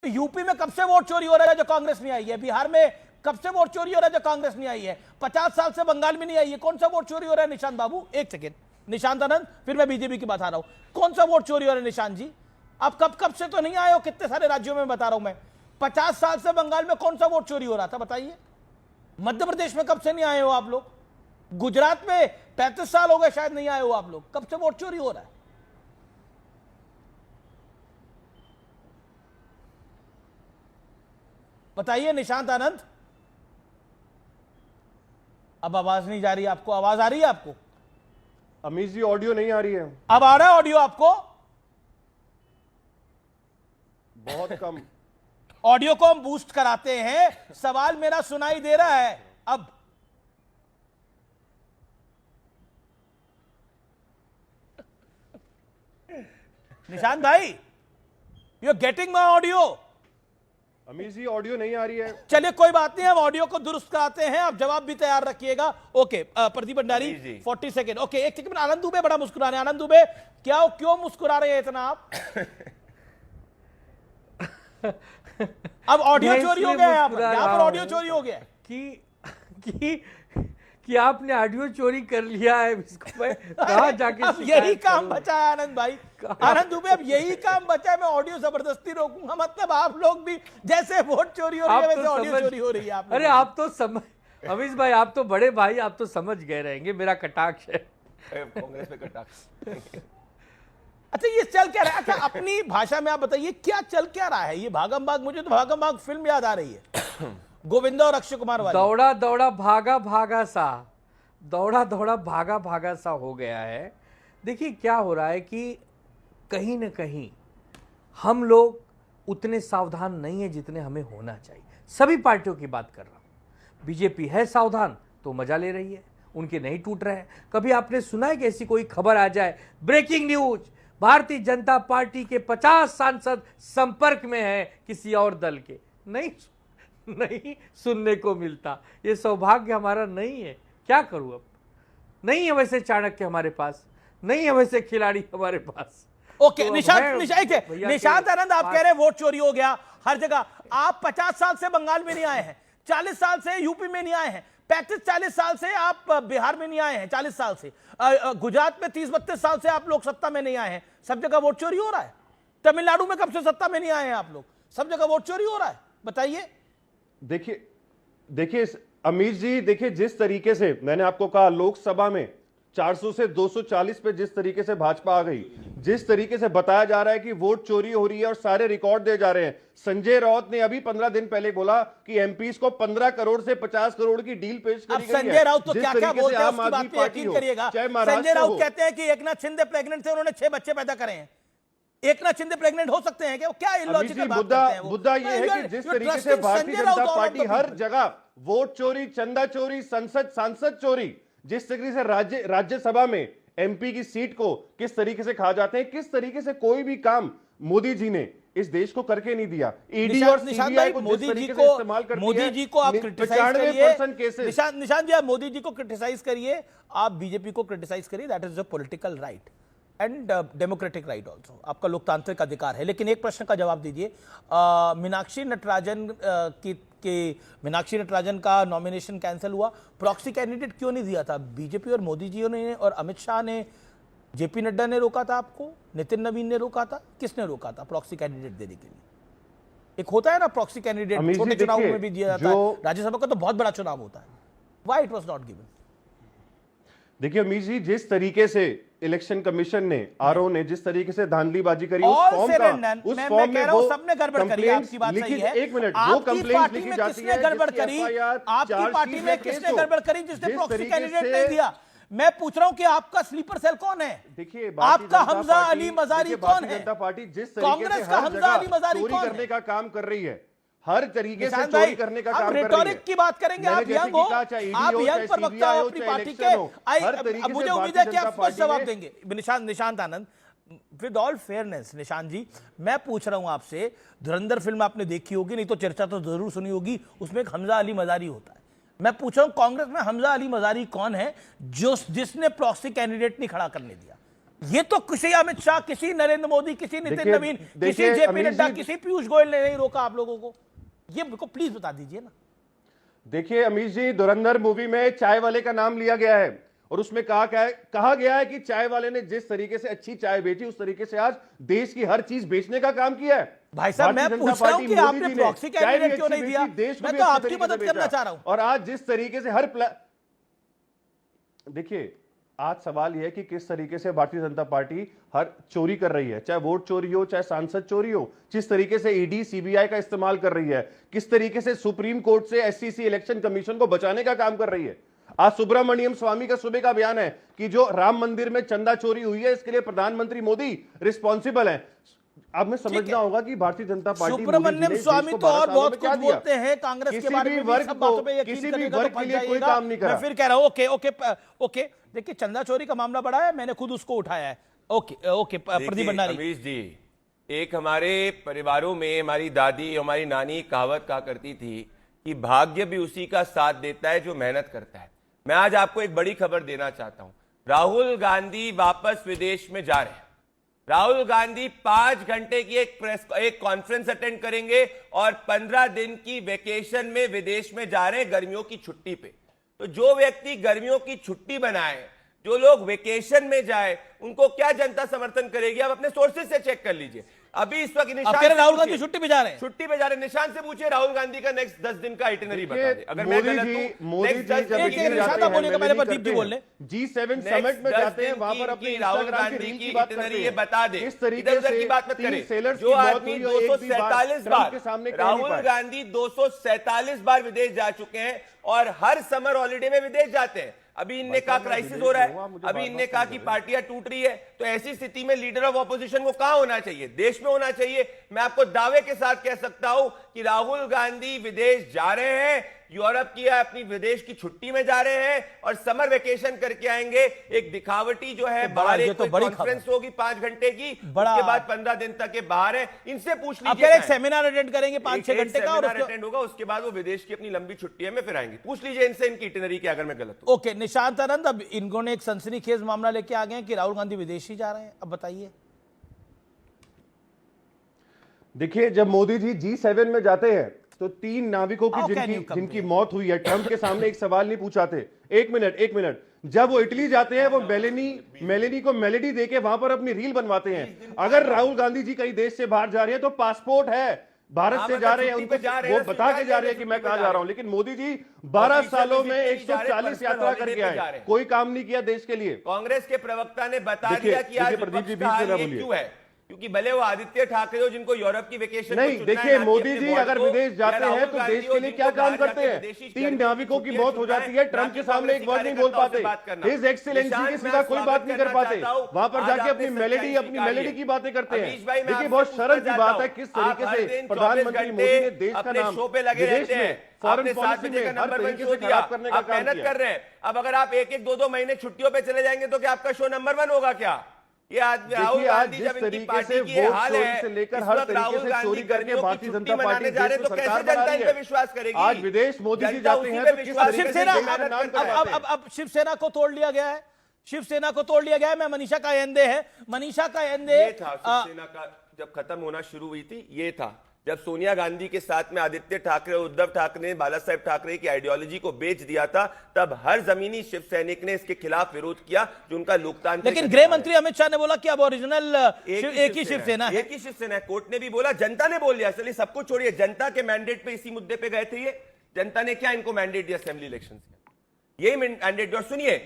UP में कब से वोट चोरी हो रहा है जो कांग्रेस नहीं आई है? बिहार में कब से वोट चोरी हो रहा है जो कांग्रेस नहीं आई है? 50 साल से बंगाल में नहीं आई है। कौन सा वोट चोरी हो रहा है निशांत बाबू? एक सेकेंड, निशांत आनंद, फिर मैं बीजेपी की बात आ रहा हूं। कौन सा वोट चोरी हो रहा है निशांत जी? आप कब से तो नहीं आए हो, कितने सारे राज्यों में बता रहा हूं मैं। 50 साल से बंगाल में कौन सा वोट चोरी हो रहा था बताइए? मध्य प्रदेश में कब से नहीं आए हो आप लोग? गुजरात में 35 साल हो गए शायद नहीं आए हो आप लोग। कब से वोट चोरी हो रहा है? बताइए निशांत आनंद। अब आवाज नहीं जा रही आपको? आवाज आ रही है आपको? अमीश जी ऑडियो नहीं आ रही है। अब आ रहा है ऑडियो आपको? बहुत कम। ऑडियो को हम बूस्ट कराते हैं, सवाल मेरा सुनाई दे रहा है अब। निशांत भाई, you are getting my audio? Amish ji audio नहीं आ रही है। चलिए कोई बात नहीं, हम ऑडियो को दुरुस्त कराते हैं। आप जवाब भी तैयार रखिएगा। Okay Pradeep Bhandari 40 second. Okay एक सेकेंड, आनंद दुबे बड़ा मुस्कुरा रहे हैं। आनंद दुबे क्यों मुस्कुरा रहे हैं इतना आप? अब ऑडियो चोरी हो गया है, यहाँ पर ऑडियो चोरी हो गया कि आपने ऑडियो चोरी कर लिया है। इसको मैं कहाँ जाके अब यही काम बचा है आनंद भाई। आनंद दुबे अब यही काम बचा है, मैं ऑडियो जबरदस्ती रोकूंगा। मतलब आप लोग भी जैसे वोट चोरी हो रही है वैसे ऑडियो चोरी हो रही है। आप अरे आप तो समझ, अमीश भाई आप तो बड़े भाई, आप तो समझ गए रहेंगे मेरा कटाक्ष है। कांग्रेस पे कटाक्ष। अच्छा ये चल क्या रहा है? अच्छा अपनी भाषा में आप बताइए क्या चल क्या रहा है? ये भागम भाग, मुझे तो भागम भाग फिल्म याद आ रही है, गोविंदा और अक्षय कुमार वाली। दौड़ा दौड़ा भागा भागा सा, दौड़ा दौड़ा भागा भागा सा हो गया है। देखिए क्या हो रहा है कि कहीं ना कहीं हम लोग उतने सावधान नहीं है जितने हमें होना चाहिए। सभी पार्टियों की बात कर रहा हूं। बीजेपी है सावधान तो मजा ले रही है, उनके नहीं टूट रहे हैं। कभी आपने सुना है कि ऐसी कोई खबर आ जाए, breaking news, Bharatiya Janata party के 50 सांसद संपर्क में हैं किसी और दल के? नहीं सुनने को मिलता। ये सौभाग्य हमारा नहीं है, क्या करूं अब। नहीं है वैसे चाणक्य हमारे पास, नहीं है वैसे खिलाड़ी हमारे पास। ओके तो निशांत आनंद, आप कह रहे हैं वोट चोरी हो गया हर जगह। आप 50 साल से बंगाल में नहीं आए हैं, 40 साल से यूपी में नहीं आए हैं, 35-40 साल से आप बिहार में नहीं आए हैं, 40 साल से गुजरात में 30-32 साल से आप लोग सत्ता में नहीं आए हैं। सब जगह वोट चोरी हो रहा है। तमिलनाडु में कब से सत्ता में नहीं आए हैं आप लोग? सब जगह वोट चोरी हो रहा है। बताइए। देखिए अमीश जी, देखिए जिस तरीके से मैंने आपको कहा लोकसभा में 400 से 240 पे जिस तरीके से भाजपा आ गई, जिस तरीके से बताया जा रहा है कि वोट चोरी हो रही है और सारे रिकॉर्ड दे जा रहे हैं। संजय राउत ने अभी 15 दिन पहले बोला कि एमपीज को 15 करोड़ से 50 करोड़ की डील पेश करी गई है। संजय राउत तो क्या क्या बोलते हैं उसकी बात पे यकीन करिएगा। संजय राउत कहते हैं कि एकनाथ शिंदे प्रेग्नेंट थे, उन्होंने 6 बच्चे पैदा करे हैं। एकनाथ शिंदे प्रेग्नेंट हो सकते हैं क्या? क्या इलॉजिकल बात करते हैं वो? मुद्दा ये है कि जिस तरीके से भारतीय जनता पार्टी हर जगह वोट चोरी, चंदा चोरी, सांसद चोरी, जिस तरीके से राज्यसभा में एमपी की सीट को किस तरीके से खा जाते हैं, किस तरीके से कोई भी काम मोदी जी ने इस देश को करके नहीं दिया। ईडी और सीबीआई को जिस तरीके से इस्तेमाल करती है, मोदी जी को आप क्रिटिसाइज करिए। 95% केसेस। निशांत जी आप मोदी जी को क्रिटिसाइज करिए, आप बीजेपी को क्रिटिसाइज करिए। That is a political right and democratic right also, आपका लोकतांत्रिक अधिकार है। लेकिन एक प्रश्न का जवाब दीजिए। मीनाक्षी नटराजन का नॉमिनेशन कैंसिल हुआ, प्रॉक्सी कैंडिडेट क्यों नहीं दिया था? बीजेपी और मोदी जी ने और अमित शाह ने, जेपी नड्डा ने रोका था आपको, नितिन नवीन ने रोका था, किसने रोका था प्रॉक्सी कैंडिडेट देने के लिए? एक होता है ना प्रॉक्सी कैंडिडेट, छोटे चुनाव में भी दिया जाता है, राज्यसभा का तो बहुत बड़ा चुनाव होता है। Why it was not given? देखिए अमीश जी, जिस तरीके से इलेक्शन कमीशन ने, आरओ ने जिस तरीके से धांधली करी उस फॉर्म में वो सबने गड़बड़ करी। आपकी बात सही है। एक मिनट, वो कंप्लेंट लिखी जाती है, गड़बड़ करी आपकी पार्टी में, किसने गड़बड़ करी जिसने प्रॉक्सी कैंडिडेट नहीं दिया? मैं पूछ रहा हूं कि आपका स्लीपर सेल कौन है? देखिए आपका हमजा अली मजारी कौन है? जनता पार्टी जिस तरीके से कांग्रेस का हमजा अली मजारी चोरी कौन करने है? का काम कर रही है, हर तरीके से चोरी करने का काम कर रही है। रिटोरिक की बात करेंगे, आप यंग हो, आप यंग प्रवक्ता हो अपनी पार्टी के। मुझे उम्मीद है कि आप स्पष्ट जवाब देंगे। निशांत आनंद, विद ऑल फेयरनेस निशांत जी, मैं पूछ रहा हूं आपसे, धुरंधर फिल्म आपने देखी होगी, नहीं तो चर्चा तो जरूर सुनी होगी, उसमें एक हमजा अली मजारी होता है। मैं पूछ रहा हूं कांग्रेस में हमजा अली मजारी कौन है जिसने प्रॉक्सी कैंडिडेट नहीं खड़ा करने दिया? ये तो किसी अमित शाह, किसी नरेंद्र मोदी, किसी नितिन देखिए- नवीन, किसी देखिए, जेपी अमीश नड्डा, जी- किसी पीयूष गोयल ने नहीं रोका आप लोगों को। ये को प्लीज बता दीजिए ना। देखिए अमीश जी, धुरंधर मूवी में चाय वाले का नाम लिया गया है और उसमें कहा गया है कि चाय वाले ने जिस तरीके से अच्छी चाय बेची, उस तरीके से आज देश की हर चीज बेचने का काम किया है। भाई साहब, मैं भारतीय जनता पूछ रहा हूं पार्टी, कि मोदी आपने जी ने प्रॉक्सी चाय भी कैंडिडेट क्यों अच्छी नहीं दिया? बेची, देश को मैं भी तो अच्छे आपकी तरीके से मदद करना बेचा। चाह रहा हूं। और आज जिस तरीके से देखिए, आज सवाल यह है कि किस तरीके से भारतीय जनता पार्टी हर चोरी कर रही है, चाहे वोट चोरी हो, चाहे सांसद चोरी हो, जिस तरीके से ईडी सीबीआई का इस्तेमाल कर रही है, किस तरीके से सुप्रीम कोर्ट से एससीसी इलेक्शन कमीशन को बचाने का काम कर रही है। आज सुब्रमण्यम स्वामी का सुबह का बयान है कि जो राम मंदिर में चंदा चोरी हुई है, इसके लिए प्रधानमंत्री मोदी रिस्पॉन्सिबल है। अब में समझना होगा कि भारतीय जनता पार्टी, सुब्रमण्यम स्वामी तो और बहुत कुछ बोलते हैं कांग्रेस के बारे में, वर्ग सब बातों पे को, यकीन किसी भी करेगा वर्ग तो के फंस लिए कोई जाइएगा। काम नहीं करा। मैं फिर कह रहा हूं, ओके। देखिए, चंदा चोरी का मामला बड़ा है, मैंने खुद उसको उठाया है। ओके प्रदीप भंडारी। अमीश जी, एक हमारे परिवारों में हमारी दादी, हमारी नानी कहावत कहा करती थी कि भाग्य भी उसी का साथ देता है जो मेहनत करता है। मैं आज आपको एक बड़ी खबर देना चाहता हूं। राहुल गांधी वापस विदेश में जा रहे हैं। राहुल गांधी 5 घंटे की एक कॉन्फ्रेंस अटेंड करेंगे और 15 दिन की वेकेशन में विदेश में जा रहे हैं, गर्मियों की छुट्टी पे। तो जो व्यक्ति गर्मियों की छुट्टी बनाए, जो लोग वेकेशन में जाए, उनको क्या जनता समर्थन करेगी? आप अपने सोर्सेज से चेक कर लीजिए। अभी इस वक्त आप कह रहे राहुल गांधी छुट्टी पे जा रहे हैं? छुट्टी पे जा रहे हैं। निशान से पूछिए राहुल गांधी का नेक्स्ट 10 दिन का आइटिनरी बता दे। अगर मैं गलत हूं, मोदी next जी 10 जब दिन की एक निशान साहब बोलिएगा, पहले प्रदीप जी बोल ले। G7 समिट में जाते हैं, वहां पर अपने राहुल गांधी की इटिनरी ये बता दे। इस तरीके इधर उधर से की बात मत 3 करें। सेलर्स जो की मौत आदमी हुई और एक भी बार 247 ट्रंप बार, के सामने कह नहीं राहुल पाए। गांधी 247 बार विदेश जा चुके हैं और हर समर हॉलिडे में विदेश जाते हैं। अभी इनने कहा क्राइसिस हो रहा है, अभी इनने कहा कि पार्टियां टूट रही है। तो ऐसी स्थिति में लीडर ऑफ ऑपोजिशन को कहां होना चाहिए? देश में होना चाहिए। मैं आपको दावे के साथ कह सकता हूं कि राहुल गांधी विदेश जा रहे हैं, यूरोप की अपनी विदेश की छुट्टी में जा रहे हैं और समर वेकेशन करके आएंगे। एक दिखावटी जो है, बाहर एक कॉन्फ्रेंस होगी 5 घंटे की, उसके बाद 15 दिन तक के बाहर है। इनसे पूछ लीजिए, एक सेमिनार अटेंड करेंगे 5-6 घंटे का, और अटेंड होगा, उसके बाद वो विदेश की अपनी लंबी छुट्टियों में फिर आएंगे। पूछ लीजिए इनसे इनकी इटिनरी की, अगर मैं गलत हूं। ओके, निशांत आनंद, अब इन्होंने एक सनसनीखेज मामला लेके आ गए हैं कि राहुल गांधी विदेश ही जा रहे हैं। अब बताइए। देखिए, जब मोदी जी G7 में जाते हैं तो 3 नाविकों की जिनकी मौत हुई है, ट्रंप के सामने एक सवाल नहीं पूछाते। एक मिनट, जब वो इटली जाते हैं, वो मेलेनी को मेलेडी देके वहां पर अपनी रील बनवाते हैं। अगर राहुल गांधी जी कहीं देश से बाहर जा रहे हैं तो पासपोर्ट है, भारत से जा रहे हैं, उनको वो बता के जा रहे हैं कि मैं कहां जा रहा हूं। लेकिन मोदी जी 12 सालों में 140 यात्रा करके आए, कोई काम नहीं किया देश के लिए। कांग्रेस के प्रवक्ता ने बता दिया कि आज प्रदीप जी विपक्ष का बीच में हाल ये क्यों है, क्योंकि भले वो आदित्य ठाकरे हो जिनको यूरोप की वेकेशन नहीं। देखिए, मोदी जी अगर विदेश जाते हैं तो देश के लिए क्या काम करते हैं? 3 नाविकों की मौत हो जाती है, ट्रंप के सामने एक बार नहीं बोल पाते, हिज एक्सीलेंसी के सीधा कोई बात नहीं कर पाते, वहां पर जाके अपनी मेलेडी की बातें करते हैं। देखिए, बहुत शर्म की बात है किस तरीके से प्रधानमंत्री मोदी ने देश का नाम शो पे लगे रहते हैं, फॉरेन पॉलिसी में हर तरीके से खराब करने का आप काम मेहनत किया। कर रहे हैं। अब अगर आप 1-1, 2-2 महीने छुट्टियों पे चले जाएंगे तो क्या आपका शो नंबर 1 होगा क्या? ये आज राहुल गांधी जब इनकी पार्टी की हाल है, से लेकर हर तरीके से चोरी करके भारतीय जनता पार्टी जा रहे हैं, तो कैसे जनता इन पे विश्वास करेगी? आज विदेश मोदी जी जाते हैं तो किस तरीके से अब शिवसेना को तोड़ लिया गया है, शिवसेना को तोड़ लिया गया है। मैं मनीषा कायंदे है, मनीषा कायंदे ये था शिवसेना का जब खत्म होना शुरू हुई थी, ये था जब सोनिया गांधी के साथ में आदित्य ठाकरे और उद्धव ठाकरे ने बाला साहेब ठाकरे की आइडियोलॉजी को बेच दिया था, तब हर जमीनी शिव सैनिक ने इसके खिलाफ विरोध किया, जो उनका लोकतांत्रिक। लेकिन गृह मंत्री अमित शाह ने बोला कि अब ओरिजिनल एक ही शिवसेना है। एक ही शिवसेना है। कोर्ट ने भी बोला, जनता ने बोल दिया। चलिए सब कुछ छोड़िए, जनता के मैंडेट पे इसी मुद्दे पे गए थे ये। जनता ने क्या इनको मैंडेट दिया? असेंबली इलेक्शन, यही मैंडेट। और सुनिए,